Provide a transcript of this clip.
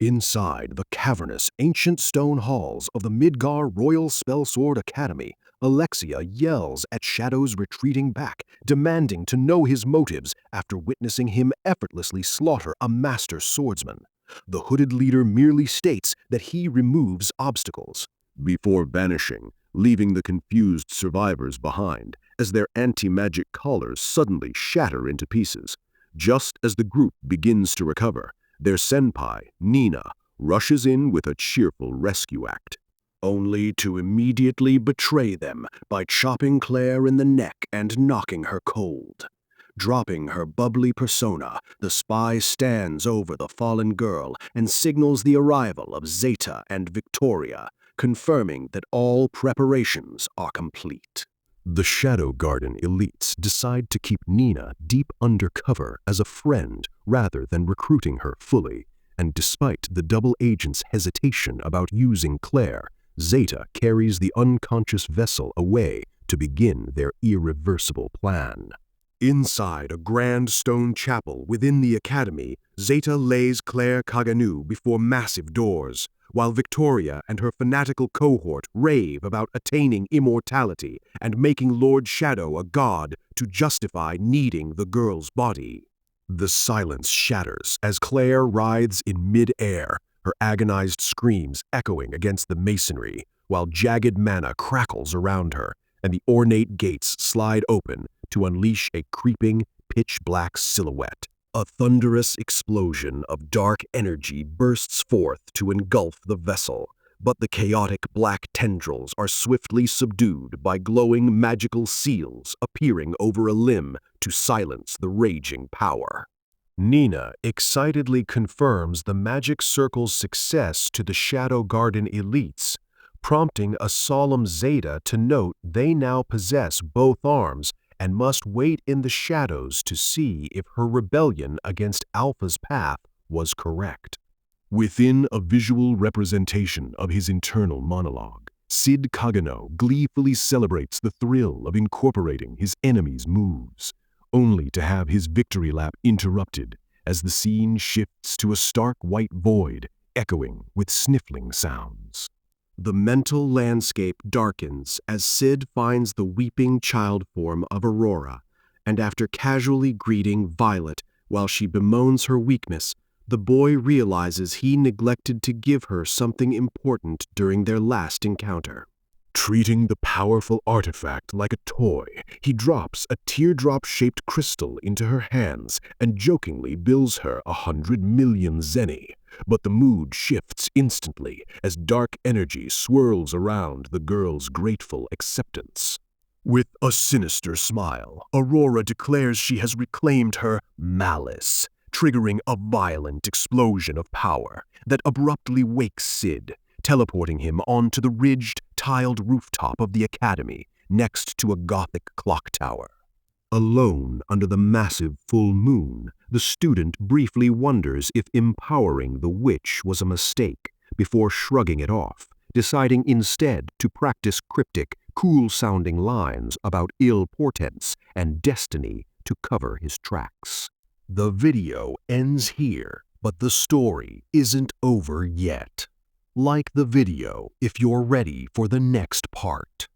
Inside the cavernous, ancient stone halls of the Midgar Royal Spellsword Academy, Alexia yells at Shadow's retreating back, demanding to know his motives after witnessing him effortlessly slaughter a master swordsman. The hooded leader merely states that he removes obstacles, before vanishing, leaving the confused survivors behind as their anti-magic collars suddenly shatter into pieces. Just as the group begins to recover, their senpai, Nina, rushes in with a cheerful rescue act, only to immediately betray them by chopping Claire in the neck and knocking her cold. Dropping her bubbly persona, the spy stands over the fallen girl and signals the arrival of Zeta and Victoria, confirming that all preparations are complete. The Shadow Garden elites decide to keep Nina deep undercover as a friend rather than recruiting her fully, and despite the double agent's hesitation about using Claire, Zeta carries the unconscious vessel away to begin their irreversible plan. Inside a grand stone chapel within the academy, Zeta lays Cid Kagenou before massive doors, while Victoria and her fanatical cohort rave about attaining immortality and making Lord Shadow a god to justify needing the girl's body. The silence shatters as Claire writhes in mid-air, her agonized screams echoing against the masonry, while jagged mana crackles around her, and the ornate gates slide open to unleash a creeping, pitch-black silhouette. A thunderous explosion of dark energy bursts forth to engulf the vessel, but the chaotic black tendrils are swiftly subdued by glowing magical seals appearing over a limb to silence the raging power. Nina excitedly confirms the magic circle's success to the Shadow Garden elites, prompting a solemn Zeta to note they now possess both arms and must wait in the shadows to see if her rebellion against Alpha's path was correct. Within a visual representation of his internal monologue, Cid Kagenou gleefully celebrates the thrill of incorporating his enemy's moves, only to have his victory lap interrupted as the scene shifts to a stark white void echoing with sniffling sounds. The mental landscape darkens as Cid finds the weeping child form of Aurora, and after casually greeting Violet while she bemoans her weakness, the boy realizes he neglected to give her something important during their last encounter. Treating the powerful artifact like a toy, he drops a teardrop-shaped crystal into her hands and jokingly bills her 100 million zenny. But the mood shifts instantly as dark energy swirls around the girl's grateful acceptance. With a sinister smile, Aurora declares she has reclaimed her malice, triggering a violent explosion of power that abruptly wakes Cid, teleporting him onto the ridged, tiled rooftop of the academy next to a Gothic clock tower. Alone under the massive full moon, the student briefly wonders if empowering the witch was a mistake before shrugging it off, deciding instead to practice cryptic, cool-sounding lines about ill portents and destiny to cover his tracks. The video ends here, but the story isn't over yet. Like the video if you're ready for the next part.